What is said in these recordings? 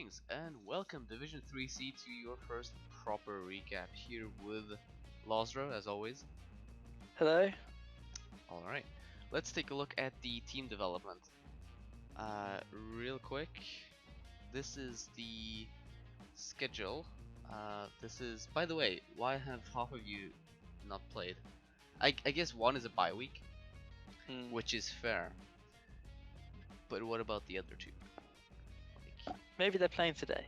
Greetings and welcome Division 3C to your first proper recap here with Lozra as always. Hello. Alright, let's take a look at the team development. Real quick, this is the schedule. This is, by the way, why have half of you not played? I guess one is a bye week, which is fair. But what about the other two? Maybe they're playing today,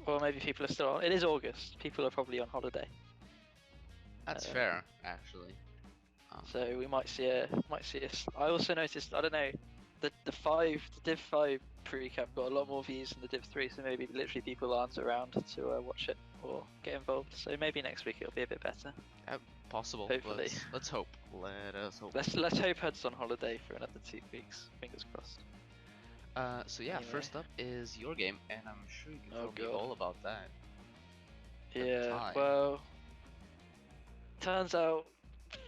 or maybe people are still on. It is August. People are probably on holiday. That's fair, actually. So we might see a. I also noticed. I don't know. The Div 5 pre-recap got a lot more views than the Div 3. So maybe literally people aren't around to watch it or get involved. So maybe next week it'll be a bit better. Possible. Hopefully. Let's hope. Let us hope. Let's hope Hud's on holiday for another 2 weeks. Fingers crossed. So yeah, Anyway. First up is your game, and I'm sure you can tell me all about that. Yeah, well, turns out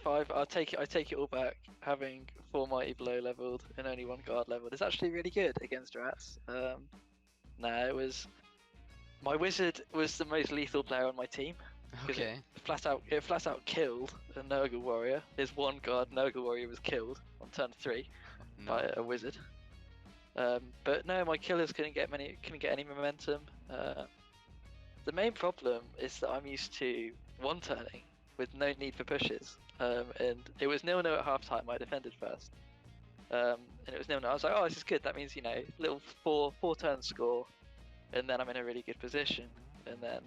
I take it all back. Having 4 mighty blow leveled and only 1 guard leveled is actually really good against rats. It was my wizard was the most lethal player on my team. Okay. It flat out killed a Nurgle warrior. His 1 guard Nurgle warrior was killed on turn 3 by a wizard. But no, my killers couldn't get any momentum. The main problem is that I'm used to 1-turning with no need for pushes. And it was 0-0 at half time. I defended first. And it was 0-0. I was like, oh, this is good. That means, little 4-turn score, and then I'm in a really good position. And then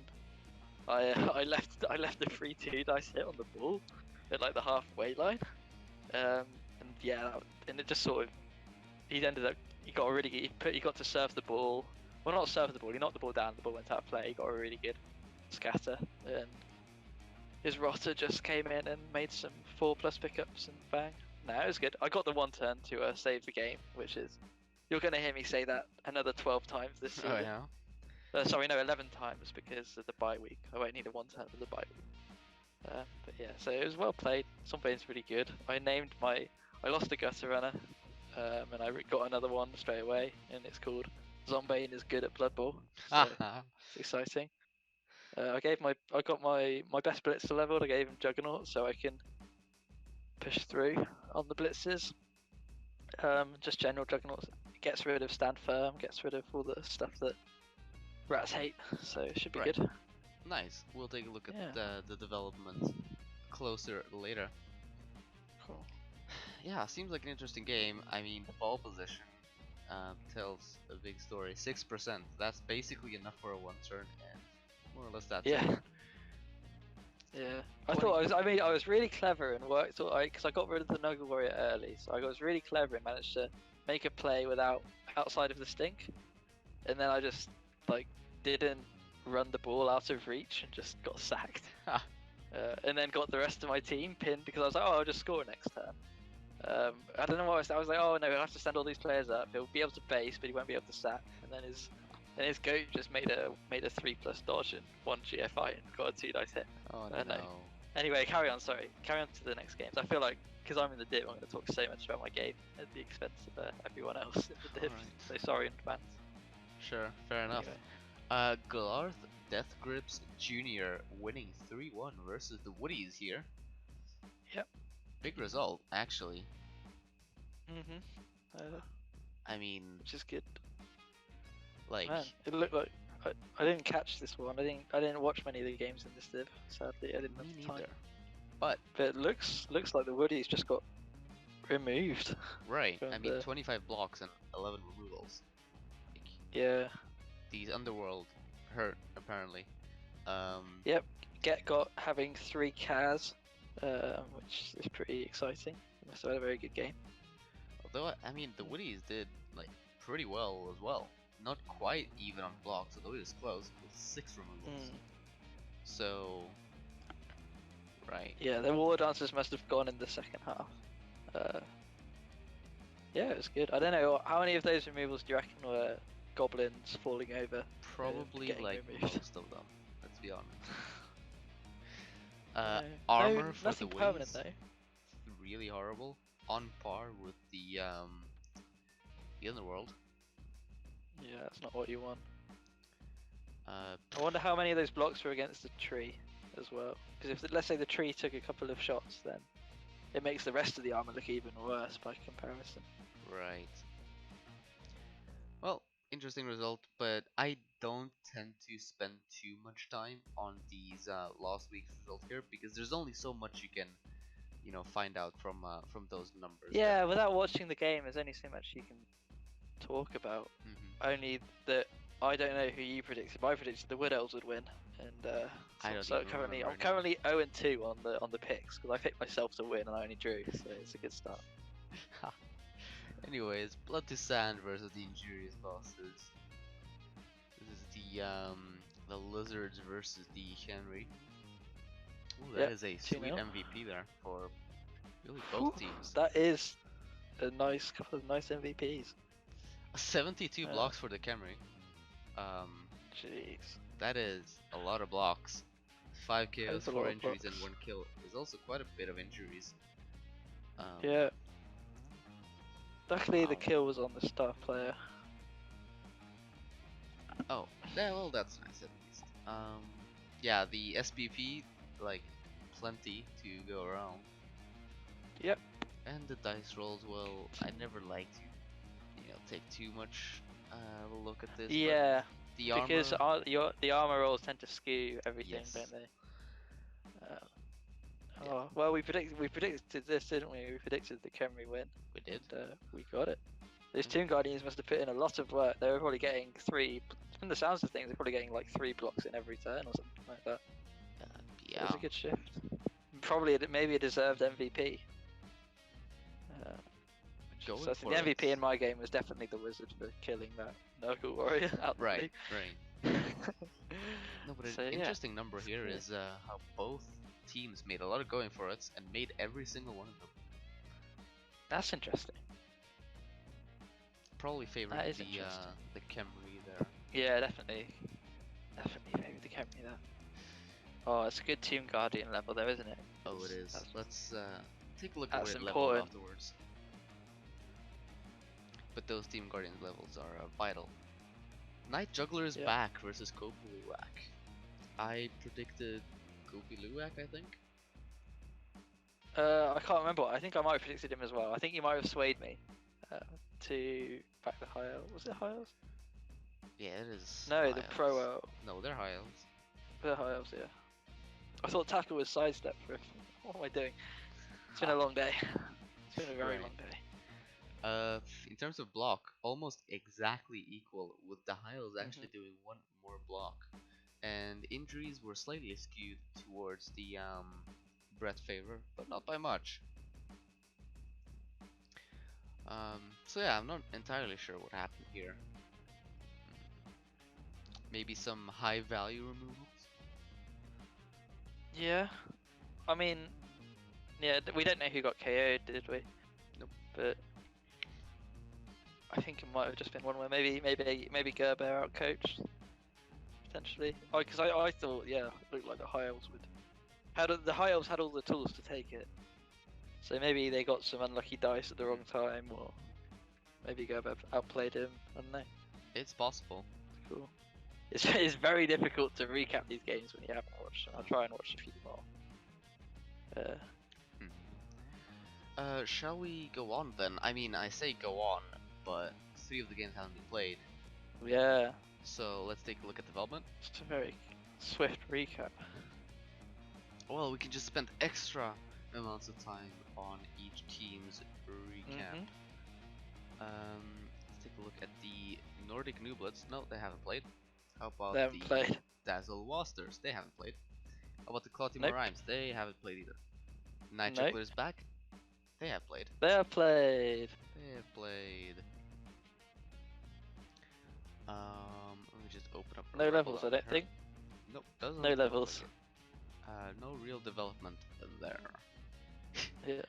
I left the 3-2 dice hit on the ball at like the halfway line. And it just sort of he got to serve the ball. Well, not serve the ball. He knocked the ball down. The ball went out of play. He got a really good scatter, and his rotter just came in and made some 4+ pickups and bang. No, it was good. I got the 1 turn to save the game, which is you're going to hear me say that another 12 times this season. Oh yeah. 11 times because of the bye week. I won't need a 1 turn for the bye week. But yeah, so it was well played. Something's really good. I lost a gutter runner. And I got another one straight away, and it's called Zombane is good at Blood Bowl. So it's exciting. I got my best blitzer leveled. I gave him Juggernaut so I can push through on the blitzes. Just general Juggernauts. Gets rid of stand firm, gets rid of all the stuff that rats hate. So it should be good. Nice. We'll take a look at the development closer later. Cool. Yeah, seems like an interesting game. I mean, the ball position tells a big story. 6%. That's basically enough for a 1 turn, and more or less that's it. Yeah. I was really clever and worked because I got rid of the Nugget Warrior early, so I was really clever and managed to make a play outside of the stink, and then I just didn't run the ball out of reach and just got sacked. And then got the rest of my team pinned because I was like, oh, I'll just score next turn. I don't know what I was like. Oh no, he'll have to send all these players up. He'll be able to base, but he won't be able to sack. And then his goat just made a 3+ dodge and 1 GFI and got a 2 dice hit. Oh no. Anyway, carry on. Sorry, carry on to the next games. I feel like because I'm in the div, I'm going to talk so much about my game at the expense of everyone else in the div. Right. So sorry in advance. Sure, fair enough. Anyway. Glarth Death Grips Jr. winning 3-1 versus the Woodies here. Yep. Big result, actually. I mean, which is good. Man, it looked like I didn't catch this one. I didn't watch many of the games in this div. Sadly, I didn't have time. But it looks like the Woodies just got removed. Right. I mean, 25 blocks and 11 removals. These Underworld hurt apparently. Yep. Got having 3 Kaz. Which is pretty exciting. They must have had a very good game. Although, I mean, the Woodies did pretty well as well. Not quite even on blocks, although it was close with 6 removals. So, right. Yeah, the war dancers must have gone in the second half. Yeah, it was good. I don't know how many of those removals do you reckon were goblins falling over? Probably most of them. Let's be honest. Armor for the Woodies, really horrible, on par with the Underworld. Yeah, that's not what you want. I wonder how many of those blocks were against the tree as well. Because if, let's say, the tree took a couple of shots, then it makes the rest of the armor look even worse by comparison. Right. Well, interesting result, but I don't tend to spend too much time on these last week's result here because there's only so much you can, find out from those numbers. Yeah, without watching the game, there's only so much you can talk about. Only that I don't know who you predicted. But I predicted the Wood Elves would win, and I'm currently 0-2 on the picks because I picked myself to win and I only drew, so it's a good start. Anyways, Blood to Sand versus the Injurious Bosses. This is the Lizards versus the Henry. Ooh, that is a sweet 2-0. MVP there for really both teams. That is a nice couple of nice MVPs. 72 blocks for the Camry. Jeez. That is a lot of blocks. 5 KOs, 4 injuries, and 1 kill. There's also quite a bit of injuries. Yeah. Luckily, the kill was on the star player. Oh, yeah, well, that's nice at least. Yeah, the SPP, like, plenty to go around. Yep. And the dice rolls, well, I never like to, take too much of a look at this. Yeah, the because armor... the armor rolls tend to skew everything, yes. don't they? Oh, well, we predicted this, didn't we? We predicted the Camry win. We did. And, we got it. Those Tomb Guardians must have put in a lot of work. They were probably getting from the sounds of things, they're probably getting like 3 blocks in every turn or something like that. Yeah. It was a good shift. Probably maybe a deserved MVP. So I think the MVP in my game was definitely the Wizard for killing that Nurgle Warrior out. Right. No, but an interesting number here is how both teams made a lot of going for it and made every single one of them. That's interesting. Probably favoring the Camry there. Yeah, definitely favored the Camry there. Oh, it's a good Tomb Guardian level there, isn't it? Oh, it is. Let's take a look at where it important. leveled afterwards. But those Team Guardians levels are vital. Night Juggler is back versus Kopiluwak. I predicted Kopiluwak, I think. I can't remember. I think I might have predicted him as well. I think you might have swayed me to back the high elves. Was it high elves? Yeah, it is. No, the pro elves. No, they're high elves. They're high elves, yeah. I thought tackle was sidestep for. What am I doing? It's been a long day. It's been a very long day. In terms of block, almost exactly equal, with the high elves actually doing 1 more block, and injuries were slightly skewed towards the Brett favor, but not by much. So yeah, I'm not entirely sure what happened here. Maybe some high value removals? Yeah. I mean, yeah, we don't know who got KO'd, did we? Nope. But I think it might have just been one where maybe Gerber outcoached, potentially. Oh, because I thought, yeah, it looked like the High Elves would. The High Elves had all the tools to take it. So maybe they got some unlucky dice at the wrong time, or maybe Gerber outplayed him. I don't know. It's possible. Cool. It's very difficult to recap these games when you haven't watched them. I'll try and watch a few more. Shall we go on then? I mean, I say go on, but 3 of the games haven't been played. Yeah. So let's take a look at development. Just a very swift recap. Well, we can just spend extra amounts of time on each team's recap. Let's take a look at the Nordic Nooblets. No, they haven't played. How about the Dazzle Wasters? They haven't played. How about the Clotty Rhymes? They haven't played either. Night Juggler is back. They have played. They have played. Let me just open up. No levels, I don't think. Nope, doesn't. No levels. No real development there. Yeah,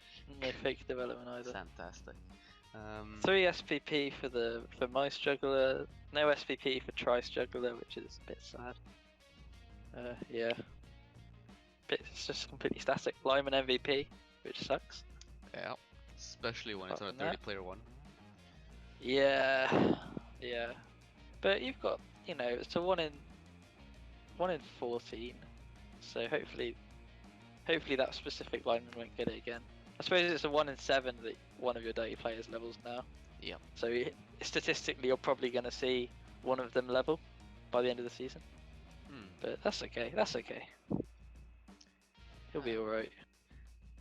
no fake development either. Fantastic. 3 SPP for Mice Juggler, no SPP for Trice Juggler, which is a bit sad. Yeah. It's just completely static. Lyman MVP, which sucks. Yeah, especially when it's on a 30-player one. Yeah. But you've got, it's a 1 in in 14. So hopefully that specific lineman won't get it again. I suppose it's a 1 in 7 that one of your dirty players levels now. Yep. So statistically, you're probably going to see one of them level by the end of the season. But that's okay. That's okay. He'll be alright.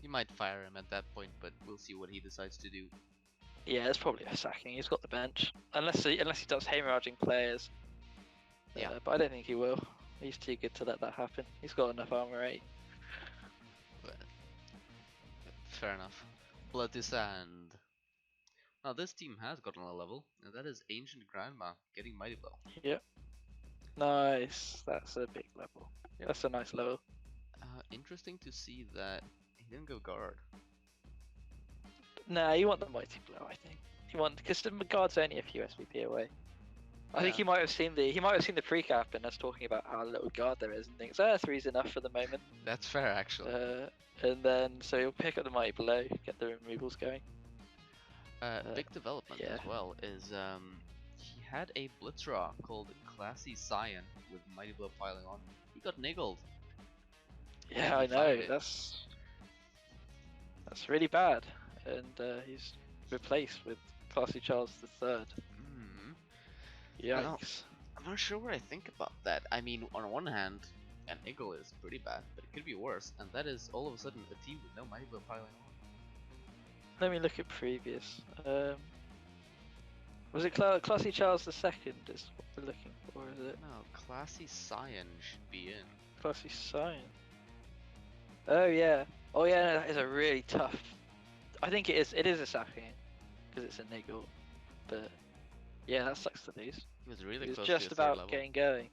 You might fire him at that point, but we'll see what he decides to do. Yeah, it's probably a sacking. He's got the bench, unless he does hemorrhaging players. Yeah. But I don't think he will. He's too good to let that happen. He's got enough armor 8. But, fair enough. Blood to Sand. Now this team has gotten a level, and that is Ancient Grandma getting Mighty Blow. Yep. Nice. That's a big level. Yep. That's a nice level. Interesting to see that he didn't go guard. Nah, you want the Mighty Blow, I think. Because the guard's only a few SVP away. I think he might have seen the pre-cap and us talking about how little guard there is and thinks, 3's enough for the moment. That's fair, actually. And then so he'll pick up the Mighty Blow, get the removals going. Big development as well is he had a Blitzraw called Classy Cyan with Mighty Blow piling on. He got niggled. Yeah, I know. That's really bad. And he's replaced with Classy Charles III. Yikes. I'm not sure what I think about that. I mean, on one hand, an niggle is pretty bad, but it could be worse, and that is all of a sudden a team with no Mighty Blow piling on. Let me look at previous. Was it Classy Charles II is what we're looking for, is it? No, Classy Cyan should be in. Classy Cyan. Oh yeah. Oh yeah, no, that is a really tough... I think it is a sacking, because it's a niggle, but yeah, that sucks to lose. He was really close just to about getting going.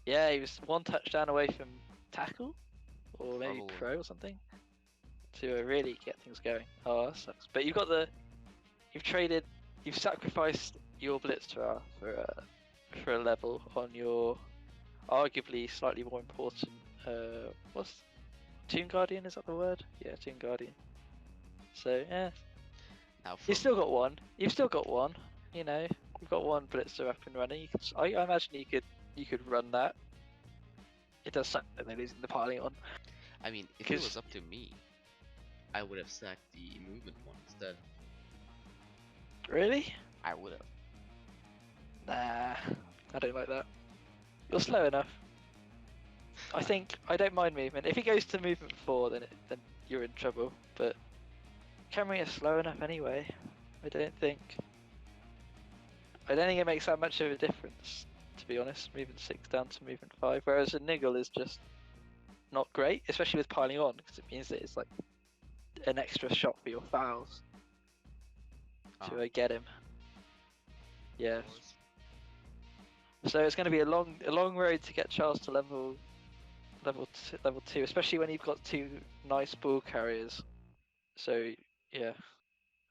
Yeah, he was one touchdown away from tackle, or maybe Probably. pro or something, to really get things going. Oh, that sucks. But you've sacrificed your Blitzer for a level on your arguably slightly more important, what's Tomb Guardian, is that the word? Yeah, Tomb Guardian. So yeah, you've still got one. You know, you've got one Blitzer up and running. I imagine you could run that. It does suck that they're losing the piling on. I mean, if it was up to me, I would have sacked the movement one instead. Really? I would have. Nah, I don't like that. You're slow enough. I don't mind movement. If he goes to movement 4, then you're in trouble. But Camry is slow enough anyway. I don't think it makes that much of a difference, to be honest. Movement 6 down to movement 5, whereas a niggle is just not great, especially with piling on, because it means that it's like an extra shot for your fouls to get him. Yeah. So it's going to be a long road to get Charles to level 2, especially when you've got 2 nice ball carriers. So yeah,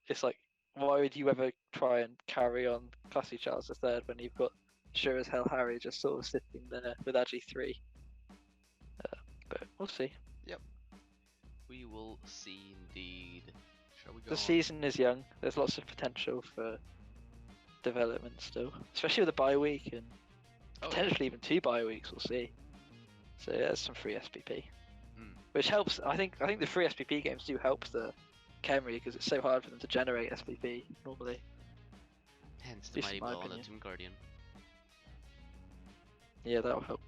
it's like, why would you ever try and carry on Classy Charles III when you've got sure as hell Harry just sort of sitting there with Agi 3? But we'll see. Yep. We will see indeed. Shall we go The season is young. There's lots of potential for development still, especially with a bye week and potentially even 2 bye weeks. We'll see. So yeah, there's some free SPP, which helps. I think the free SPP games do help the Camry because it's so hard for them to generate SPP normally. Hence the Mighty Blow on the Tomb Guardian. Yeah, that'll help.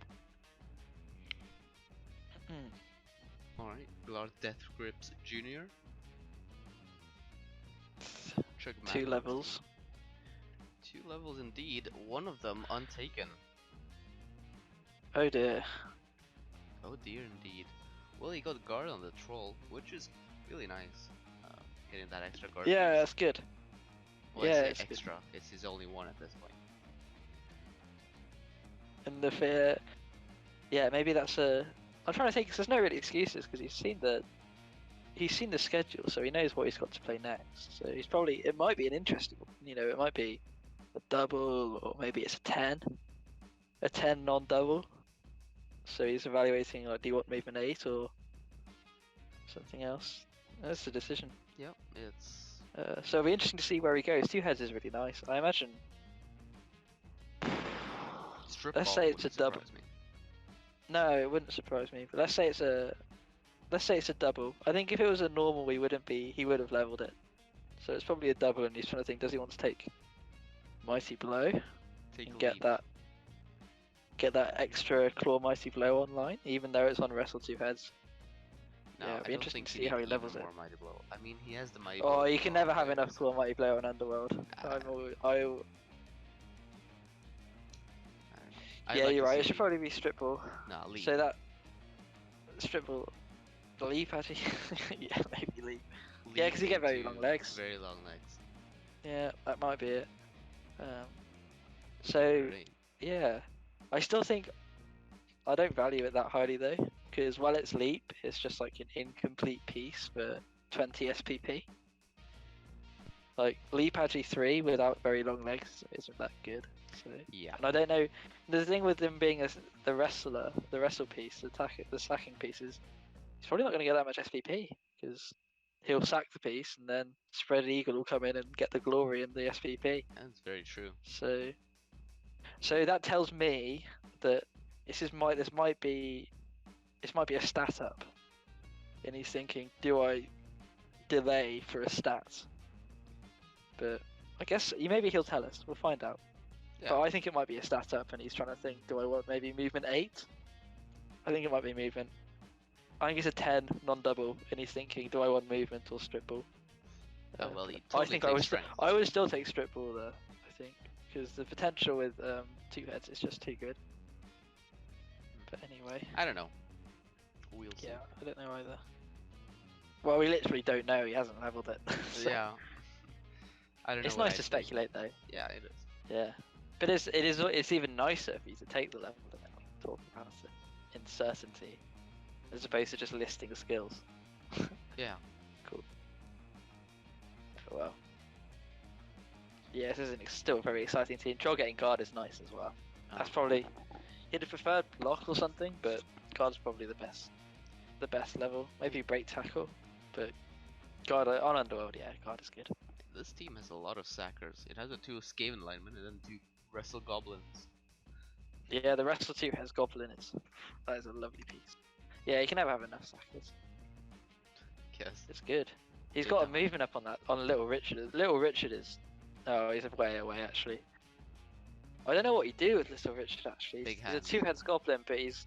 Alright, Lord Death Grips Jr. 2 levels. 2 levels indeed, one of them untaken. Oh dear. Oh dear indeed. Well, he got guard on the troll, which is really nice. Getting that extra guard. Yeah, that's good. Well, yeah, it's extra. Good. It's his only one at this point. And the fear, yeah, maybe that's a. I'm trying to think, because there's no really excuses, because he's seen the schedule, so he knows what he's got to play next. So he's probably, it might be an interesting, it might be a double, or maybe it's a 10 non-double. So he's evaluating, like, do you want movement 8 or something else? That's the decision. Yep, it's... so it'll be interesting to see where he goes. 2 heads is really nice. I imagine... Let's say it's a double. No, it wouldn't surprise me. But let's say it's a double. I think if it was a normal, he would have leveled it. So it's probably a double, and he's trying to think, does he want to take Mighty Blow Take and a get leap. that extra Claw Mighty Blow online, even though it's on Wrestle Two Heads? No, Yeah, I it'd be don't interesting think to you see how need he levels even it. more Mighty Blow. I mean, he has the Mighty Oh, Blow. you can never have there, enough so- Claw Mighty Blow on Underworld. I don't know. I'd Yeah, like you're to right. see It should leap. probably be Strip Ball. Nah, leap. So that Strip Ball, Leap actually. Yeah, maybe Leap. Yeah, 'cause you get very into long legs. Very long legs. Yeah, that might be it. So Great. yeah, I still think I don't value it that highly though, because while it's Leap, it's just like an incomplete piece for 20 SPP. Like Leap actually 3 without very long legs isn't that good. So Yeah. and I don't know. The thing with him being the wrestler, the wrestle piece, the sacking piece is he's probably not going to get that much SPP because he'll sack the piece and then Spread Eagle will come in and get the glory and the SPP. That's very true. So that tells me that this might be a stat up, and he's thinking, do I delay for a stat? But I guess maybe he'll tell us. We'll find out. Yeah. But I think it might be a stat up, and he's trying to think, do I want maybe movement 8? I think it might be movement. I think it's a 10 non-double, and he's thinking, do I want movement or strip ball? Oh, well, he I totally think takes strength. I would still take strip ball there. I think because the potential with 2 heads is just too good. But anyway, I don't know. We'll see. yeah, I don't know either. Well, we literally don't know. He hasn't leveled it. So Yeah. I don't know. it's what nice I'd to do. speculate though. Yeah, it is. Yeah, but it's even nicer for you to take the level and then like, talk about it in certainty, as opposed to just listing the skills. Yeah. Cool. Well. Yeah, this is still a very exciting team. Troll getting guard is nice as well. That's probably he'd have preferred block or something, but guard's probably the best level. Maybe break tackle, but guard on Underworld, yeah, guard is good. This team has a lot of sackers. It has a 2 Skaven linemen and then 2 Wrestle Goblins. Yeah, the Wrestle 2 has Goblin. That is a lovely piece. Yeah, you can never have enough sackers. Yes. It's good. He's Good got a enough. movement up on that on Little Richard. Little Richard is. Oh, he's way away actually. I don't know what you do with Little Richard actually. Big He's hand. a 2-heads goblin, but he's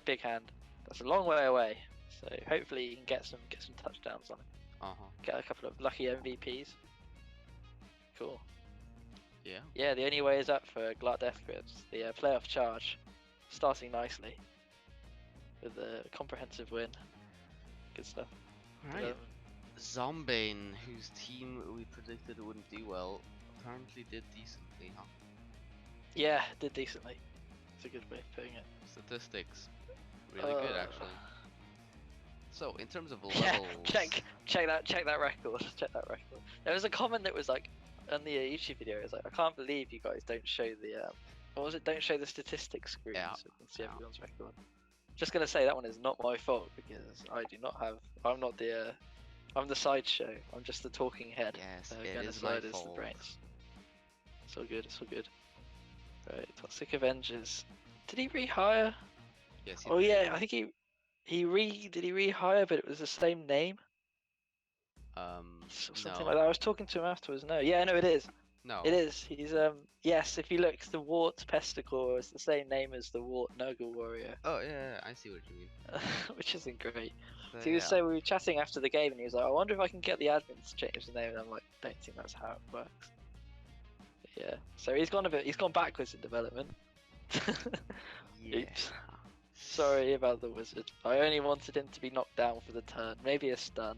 big hand. That's a long way away. So hopefully you can get some touchdowns on it. Get a couple of lucky MVPs. Cool. Yeah. Yeah, the only way is up for Glart Death Grips. The playoff charge, starting nicely with a comprehensive win. Good stuff. Alright. Zombane, whose team we predicted wouldn't do well, apparently did decently, huh? Yeah, did decently. It's a good way of putting it. Statistics. Really good, actually. So, in terms of levels... Yeah, check that record. Check that record. There was a comment that was like, on the YouTube video, it was like, I can't believe you guys don't show the, what was it? Don't show the statistics screen so we can see everyone's record. Just gonna say that one is not my fault because I do not have, I'm not the, I'm the sideshow. I'm just the talking head. Yes, it is my Genocide is the fault. brains. It's all good. It's all good. Right, Toxic Avengers. Did he rehire? Yes, Oh yeah, I think did he rehire, but it was the same name. Something no. like that. I was talking to him afterwards. No, yeah, no, it is. No. It is. He's yes. If you look, the Wart Pesticor is the same name as the Wart Nurgle Warrior, Oh, yeah, I see what you mean. which isn't great. But So he was saying, we were chatting after the game, and he was like, "I wonder if I can get the admins to change the name." And I'm like, "Don't think that's how it works." But yeah. So he's gone backwards in development. yeah. Oops. Sorry about the wizard. I only wanted him to be knocked down for the turn, maybe a stun,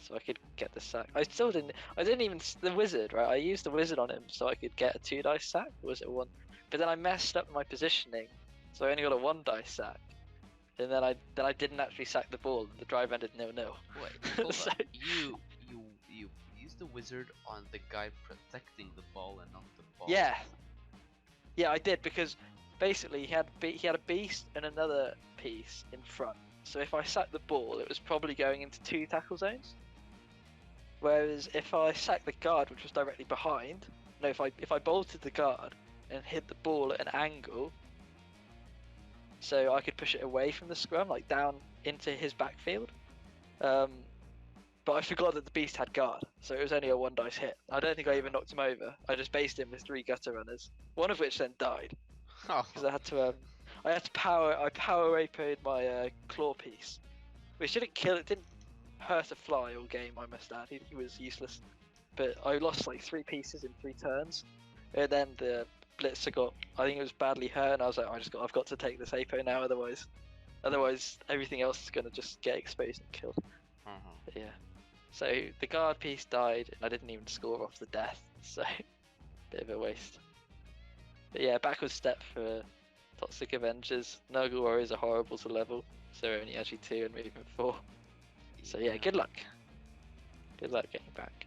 so I could get the sack. I didn't even the wizard, right? I used the wizard on him so I could get a 2-dice sack. Or was it 1? But then I messed up my positioning, so I only got a 1-dice sack. And then I didn't actually sack the ball, and the drive ended 0-0. Wait, hold So- on. You used the wizard on the guy protecting the ball and not the ball. Yeah, I did because basically he had a beast and another piece in front. So if I sacked the ball, it was probably going into 2 tackle zones. Whereas if I sacked the guard, which was directly behind, no, if I bolted the guard and hit the ball at an angle, so I could push it away from the scrum, like down into his backfield. But I forgot that the beast had guard, so it was only a 1 dice hit. I don't think I even knocked him over. I just based him with 3 gutter runners, one of which then died because I had to I power rapied my claw piece, which didn't kill it, didn't hurt a fly all game. I must add, he was useless. But I lost like 3 pieces in 3 turns, and then the blitzer got, I think it was badly hurt, and I was like, I've got to take this apo now, otherwise everything else is gonna just get exposed and killed. But yeah. So the guard piece died, and I didn't even score off the death, so bit of a waste. But yeah, backward step for Toxic Avengers. Nurgle Warriors are horrible to level, so only actually 2 and movement 4. So yeah, good luck. Good luck getting back.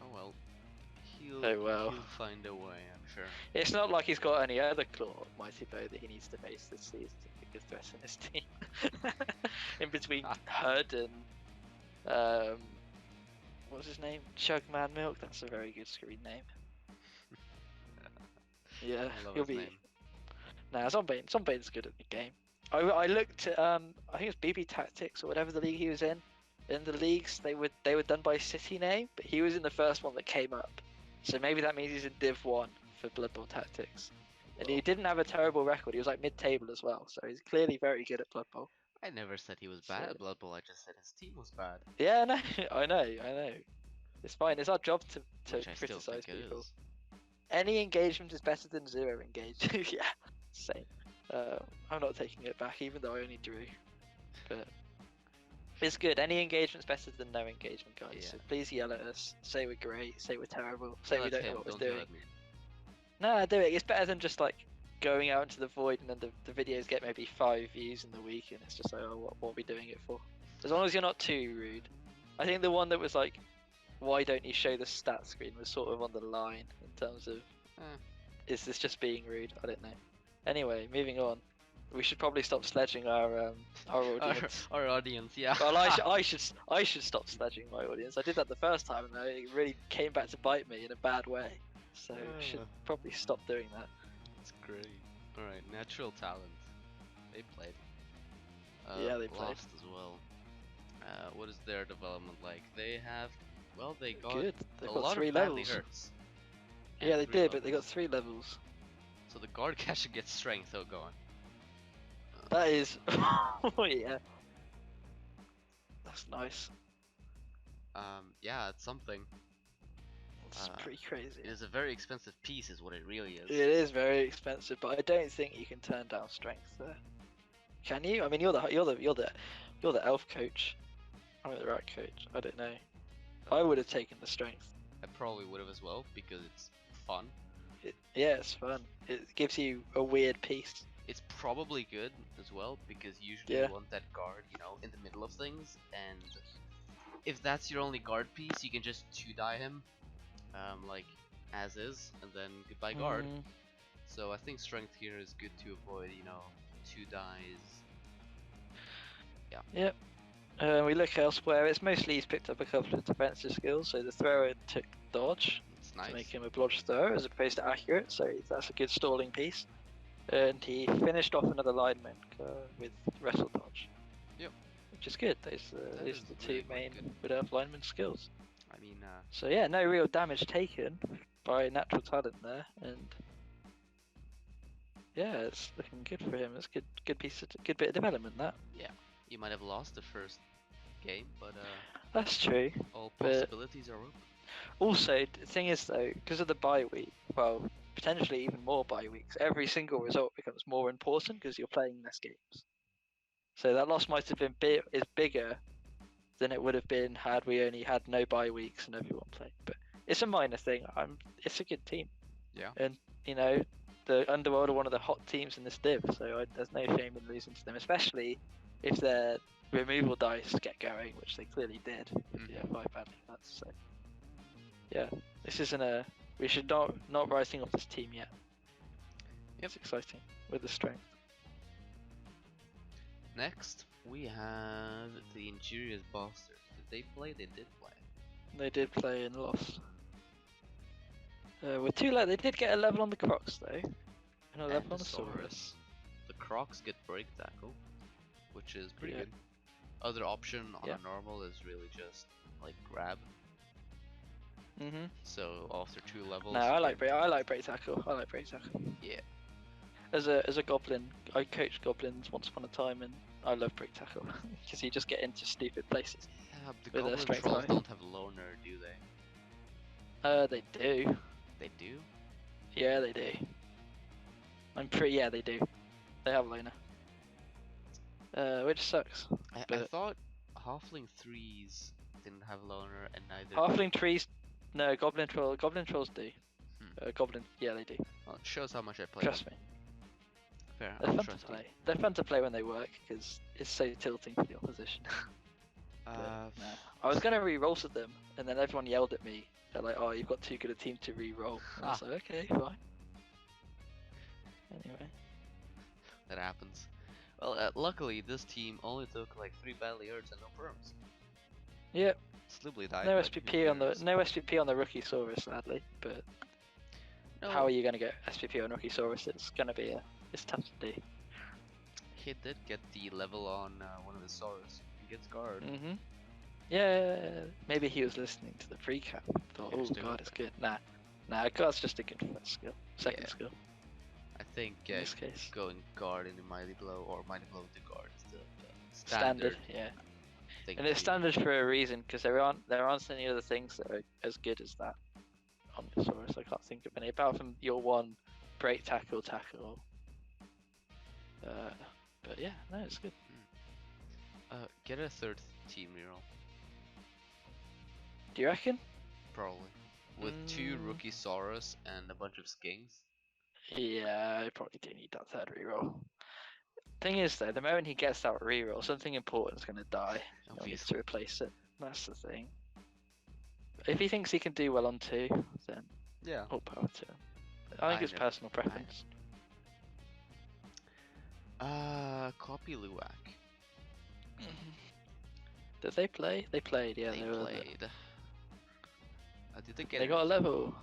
Oh well. He'll find a way, I'm sure. It's not like he's got any other claw mighty bow that he needs to face this season to be a good threat in his team. In between Hud and what's his name? Chugman Milk. That's a very good screen name. Yeah, he'll be. Nah, Zombane's good at the game. I looked at I think it was BB Tactics or whatever the league he was in. In the leagues, they were done by city name, but he was in the first one that came up. So maybe that means he's in Div 1 for Blood Bowl Tactics. And he didn't have a terrible record. He was like mid-table as well, so he's clearly very good at Blood Bowl. I never said he was bad at Blood Bowl. I just said his team was bad. Yeah, no, I know. It's fine. It's our job to criticize people. Any engagement is better than 0 engagement. Yeah, same. I'm not taking it back, even though I only drew. But it's good. Any engagement's better than no engagement, guys. Yeah. So please yell at us. Say we're great. Say we're terrible. Say we don't know what we're doing. No, do it. It's better than just like going out into the void and then the videos get maybe 5 views in the week and it's just like, oh, what are we doing it for? As long as you're not too rude. I think the one that was like, why don't you show the stat screen was sort of on the line in terms of, is this just being rude? I don't know. Anyway, moving on. We should probably stop sledging our audience. Our audience, yeah. Well, I should stop sledging my audience. I did that the first time and it really came back to bite me in a bad way. So I should probably stop doing that. That's great. Alright, natural talent. They played. Yeah, they played. Lost as well. What is their development like? They have, well, they got good. They've a got lot 3 of badly levels. hurts. Yeah, they did, levels. but they got 3 levels. So the guard catcher gets strength. Oh, go on. That is, oh yeah. That's nice. Yeah, it's something. It's pretty crazy. It is a very expensive piece, is what it really is. It is very expensive, but I don't think you can turn down strength there. Can you? I mean, you're the elf coach. I'm the right coach. I don't know. I would have taken the strength. I probably would have as well because it's fun. Yeah, it's fun. It gives you a weird piece. It's probably good as well because usually you want that guard, you know, in the middle of things, and if that's your only guard piece, you can just 2-die him, like as is, and then goodbye guard. So I think strength here is good to avoid, you know, 2 dies. Yeah. Yep. We look elsewhere. It's mostly he's picked up a couple of defensive skills. So the thrower took dodge to make him a blodge thrower as opposed to accurate. So that's a good stalling piece. And he finished off another lineman with wrestle dodge. Yep. Which is good. Those are the 2 main Wood lineman skills. I mean, so yeah, no real damage taken by natural talent there, and yeah, it's looking good for him. It's good bit of development that. Yeah, you might have lost the first game, but that's true. All possibilities are open. Also, the thing is though, because of the bye week, well, potentially even more bye weeks, every single result becomes more important because you're playing less games. So that loss might have been is bigger than it would have been had we only had no bye weeks and everyone played. But it's a minor thing. It's a good team. Yeah. And you know, the Underworld are one of the hot teams in this div, so there's no shame in losing to them, especially if their removal dice get going, which they clearly did with the 5 badly hurts. So yeah, this isn't a. We should not writing off this team yet. It's exciting with the strength. Next, we have the Injurious Bastards. Did they play? They did play. They did play and lost. We're too late. They did get a level on the Crocs though, and a level on the Saurus. The Crocs get break tackle, which is pretty Yeah. good. Other option on Yeah. a normal is really just like grab. So after 2 levels. No, I like break tackle. I like break tackle. Yeah. As a goblin, I coached goblins once upon a time, and I love break tackle because you just get into stupid places. Yeah, the With a goblin strength trolls 5. don't have loner, do they? They do. They do? Yeah, they do. Yeah, they do. They have loner. Which sucks. I thought halfling 3s didn't have loner and neither Halfling trees. No, goblin trolls do. Yeah, they do. Well, it shows how much I play. Trust me. Fair, They're I'll fun trust to play. you. They're fun to play when they work because it's so tilting for the opposition. No. I was gonna re-roll to them, and then everyone yelled at me. They're like, "Oh, you've got too good a team to re-roll." And I was like, "Okay, fine." Anyway. That happens. Well, luckily this team only took like 3 battle yards and no perms. Yep. Slibly died. No but SPP who on the cares? rookie Saurus, sadly. But No, how are you gonna get SPP on rookie Saurus? It's gonna be it's tough to do. he did get the level on one of the Saurus. He gets guard. Yeah, maybe he was listening to the pre-cap. Thought, Yeah, oh still. god, it's good. Nah, guard's just a good first skill, second Yeah. skill. I think In this case. going guard into Mighty Blow or Mighty Blow to guard is the Standard, yeah. thing And it's to- standard for a reason, because there aren't any other things that are as good as that on the Saurus. I can't think of any apart from your one break tackle. But yeah, no, it's good. Get a third team reroll. Do you reckon? Probably. With 2 rookie Saurus and a bunch of skings. Yeah, I probably do need that third reroll. Thing is, though, the moment he gets that reroll, something important is going to die. He needs to replace it. That's the thing. If he thinks he can do well on 2, then Yeah. all power to him. I think it's personal preference. Copy Luwak. Did they play? They played, yeah. They played. Did they get They got a level.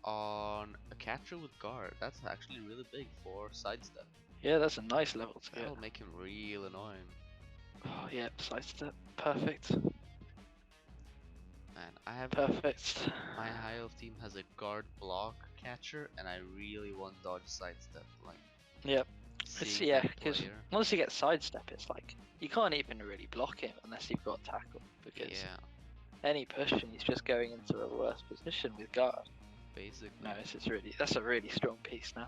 on a catcher with guard? That's actually really big for sidestep. Yeah, that's a nice level to get. That'll make him real annoying. Oh, yeah, sidestep. Perfect. Man, I have Perfect. my high elf team has a guard block catcher, and I really want dodge sidestep. Like, yep. seeing Yeah, that because player. once you get sidestep, it's like you can't even really block him unless you've got tackle. Because Yeah, any push and he's just going into a worse position with guard. basically. No, that's a really strong piece now.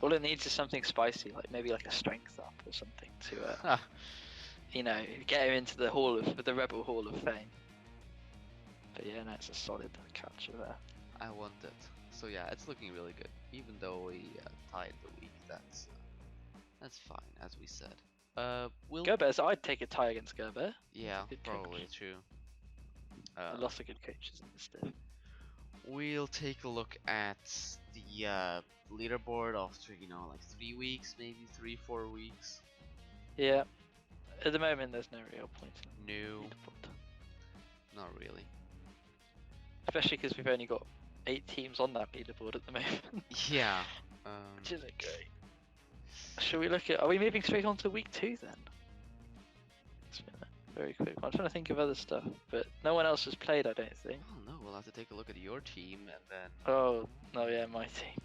All it needs is something spicy, like maybe like a strength up or something to, get him into the REBBL Hall of Fame. But yeah, no, it's a solid catcher there. I want it. So yeah, it's looking really good. Even though we tied the week, that's fine, as we said. We'll. Gerber's, I'd take a tie against Gerber. Yeah, Good probably coach. true. Lots of good coaches in this team. We'll take a look at the leaderboard after, like 3 weeks, maybe 3-4 weeks. Yeah. At the moment, there's no real point in No, leaderboard. not really. Especially because we've only got 8 teams on that leaderboard at the moment. Yeah. Which isn't great. Shall we look at... Are we moving straight on to week 2 then? It's been a very quick one. I'm trying to think of other stuff, but no one else has played, I don't think. Oh no, we'll have to take a look at your team and then. Oh, no, yeah, my team.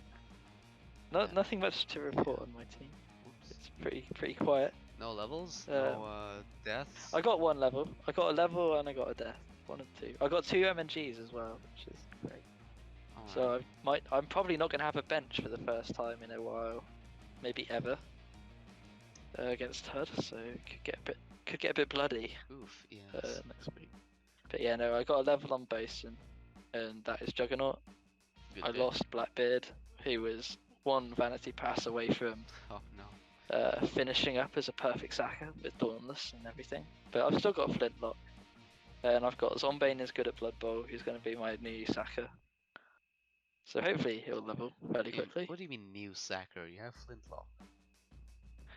Nothing much to report on my team. Oops. It's pretty quiet. No levels, no deaths. I got 1 level. I got a level and I got a death. 1 and 2. I got 2 MNGs as well, which is great. Alright. So I'm probably not going to have a bench for the first time in a while, maybe ever, against HUD. So it could get a bit bloody Oof, yes. next week. But yeah, no, I got a level on Bosun, and that is Juggernaut. Good I bit. lost Blackbeard, who was 1 vanity pass away from Oh no. finishing up as a perfect Saka with Dauntless and everything. But I've still got Flintlock. And I've got Zombane is good at Blood Bowl, who's going to be my new Saka. So hopefully he'll level fairly quickly. What do you mean new sacker? You have Flintlock.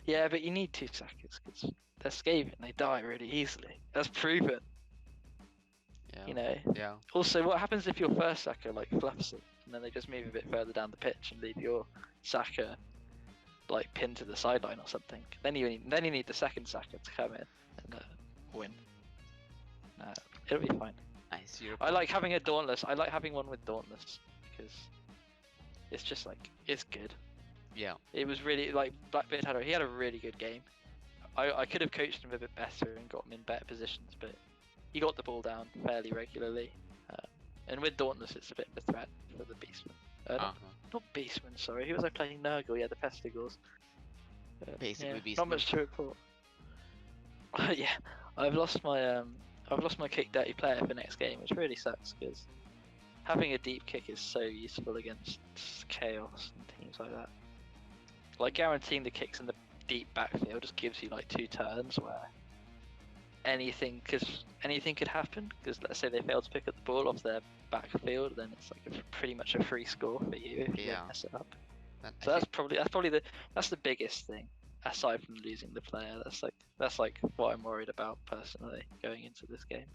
Yeah, but you need 2 Sakas because they're Skaven, they die really easily. That's proven. Yeah. Yeah. Also, what happens if your first Saka like fluffs it, and then they just move a bit further down the pitch and leave your Saka like pinned to the sideline or something. Then you need the second sacker to come in and win. It'll be fine. I see your I point. like having a Dauntless. I like having one with Dauntless because it's just like it's good. Yeah. It was really like Blackbeard he had a really good game. I could have coached him a bit better and got him in better positions, but he got the ball down fairly regularly. And with Dauntless, it's a bit of a threat for the Beastman. Not Beastman, sorry. Who was I playing? Nurgle, yeah, the Pestigals. Basically, Beastman. Not much to report. Yeah, I've lost my kick dirty player for next game, which really sucks because having a deep kick is so useful against chaos and teams like that. Like guaranteeing the kicks in the deep backfield just gives you like 2 turns where anything could happen. Because let's say they fail to pick up the ball off their backfield, then it's like pretty much a free score for you if you mess it up. So that's probably the biggest thing aside from losing the player. That's like what I'm worried about personally going into this game.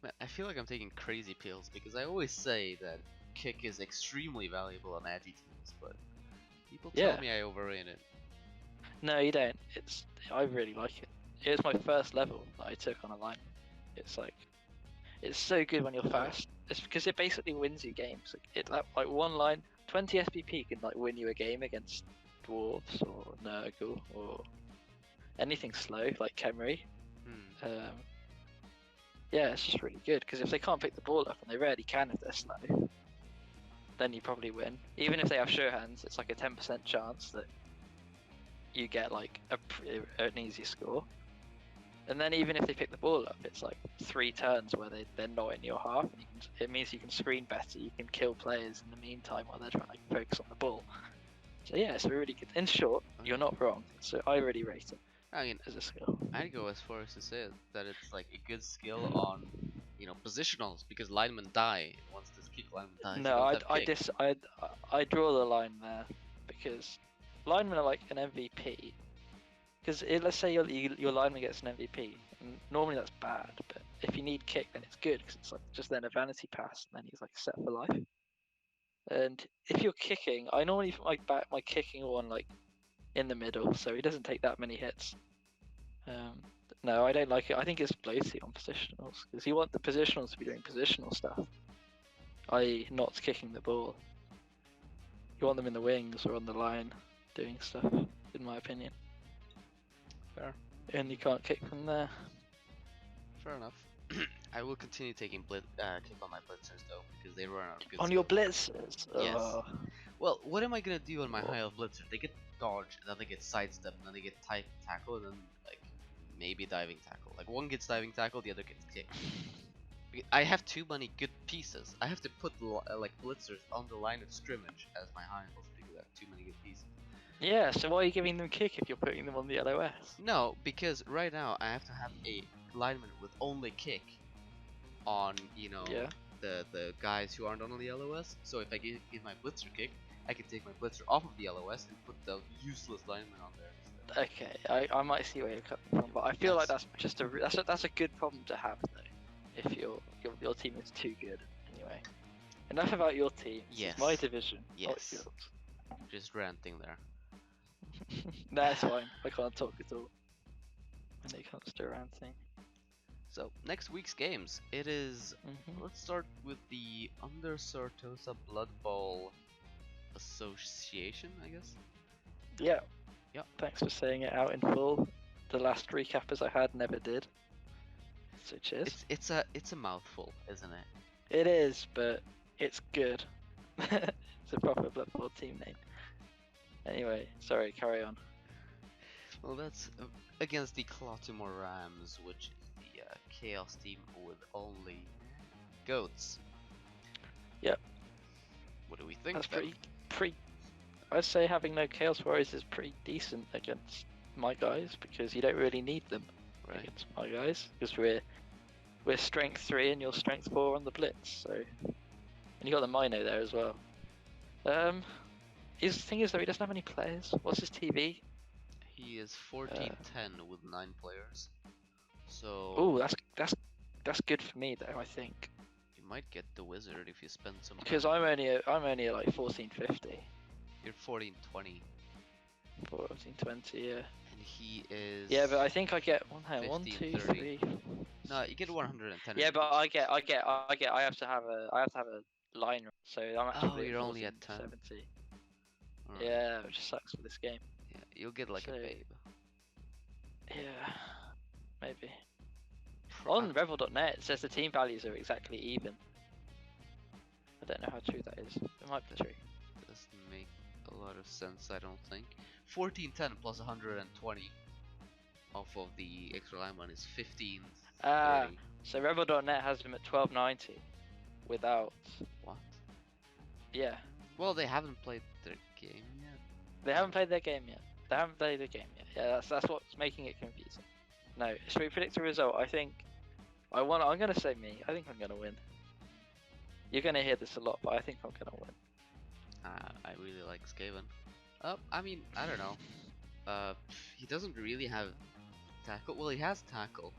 Man, I feel like I'm taking crazy pills because I always say that kick is extremely valuable on edgy teams, but people tell me I overrate it. No, you don't. I really like it. It was my first level that I took on a line. It's so good when you're fast. It's because it basically wins you games. Like one line, 20 SPP can like win you a game against dwarves or Nurgle or anything slow like Khemri. Yeah, it's just really good because if they can't pick the ball up, and they rarely can if they're slow, then you probably win. Even if they have sure hands, it's like a 10% chance that you get like an easy score. And then even if they pick the ball up, it's like 3 turns where they're not in your half. It means you can screen better, you can kill players in the meantime while they're trying to focus on the ball. So yeah, it's a really good. In short, you're not wrong. So I really rate it. I mean, as a skill. I'd go as far as to say that it's like a good skill on, positionals because linemen die once this kick lineman dies. No, I draw the line there because linemen are like an MVP. Because let's say your lineman gets an MVP, and normally that's bad, but if you need kick, then it's good because it's like just then a vanity pass, and then he's like set for life. And if you're kicking, I normally put my kicking one like in the middle, so he doesn't take that many hits. No, I don't like it. I think it's bloaty on positionals because you want the positionals to be doing positional stuff, i.e., not kicking the ball. You want them in the wings or on the line doing stuff, in my opinion. Fair. And you can't kick from there. Fair enough. I will continue taking kick on my blitzers though, because they run out of good on skills. your blitzers? Yes. Oh. Well, what am I gonna do on my high elf blitzer? They get dodge, and then they get sidestep, and then they get tight tackle, and then like maybe diving tackle. Like one gets diving tackle, the other gets kick. I have too many good pieces. I have to put like blitzers on the line of scrimmage as my high elves because I have too many good pieces. Yeah, so why are you giving them kick if you're putting them on the LOS? No, because right now I have to have a lineman with only kick on, the guys who aren't on the LOS. So if I give my blitzer kick, I can take my blitzer off of the LOS and put the useless lineman on there instead. Okay, I might see where you're coming from, but I feel like that's just that's a good problem to have though. If your team is too good, anyway. Enough about your team. Yes. It's my division. Yes. Just ranting there. That's fine. I can't talk at all when it comes to ranting. So next week's games, it is. Let's start with the Under Sartosa Blood Bowl Association, I guess. Yeah. Yep. Thanks for saying it out in full. The last recappers I had never did. So cheers. It's a mouthful, isn't it? It is, but it's good. It's a proper Blood Bowl team name. Anyway, sorry, carry on. Well, that's against the Clotimore Rams, which is the Chaos team with only goats. Yep. What do we think? That's pretty. I'd say having no Chaos Warriors is pretty decent against my guys because you don't really need them against my guys because we're strength 3 and you're strength 4 on the blitz. So, and you got the Mino there as well. His thing is though he doesn't have any players. What's his TV? He is 14-10 with 9 players. So. Oh, that's good for me though. I think. You might get the wizard if you spend some. Because I'm only at like 1450. You're 14-20. 14, 20, yeah. And he is. Yeah, but I think I get one. Hang on, 1, 15, 2, 30. 3. No, you get 110. Yeah, but I have to have a line, so I'm actually you're at only 14, at 10. 70. Alright. Yeah, which sucks for this game. Yeah, you'll get like So, a babe. Yeah, maybe. On REBBL.net, it says the team values are exactly even. I don't know how true that is. It might be true. Doesn't make a lot of sense, I don't think. 1410 plus 120 off of the extra line one is 1530. So REBBL.net has them at 1290 without. What? Yeah. Well, they haven't played their game yet. They haven't played their game yet. They haven't played the game yet. Yeah, that's what's making it confusing. No, should we predict a result? I think I'm gonna say me. I think I'm gonna win. You're gonna hear this a lot, but I think I'm gonna win. I really like Skaven. I mean, I don't know. He doesn't really have tackle. Well, he has tackle,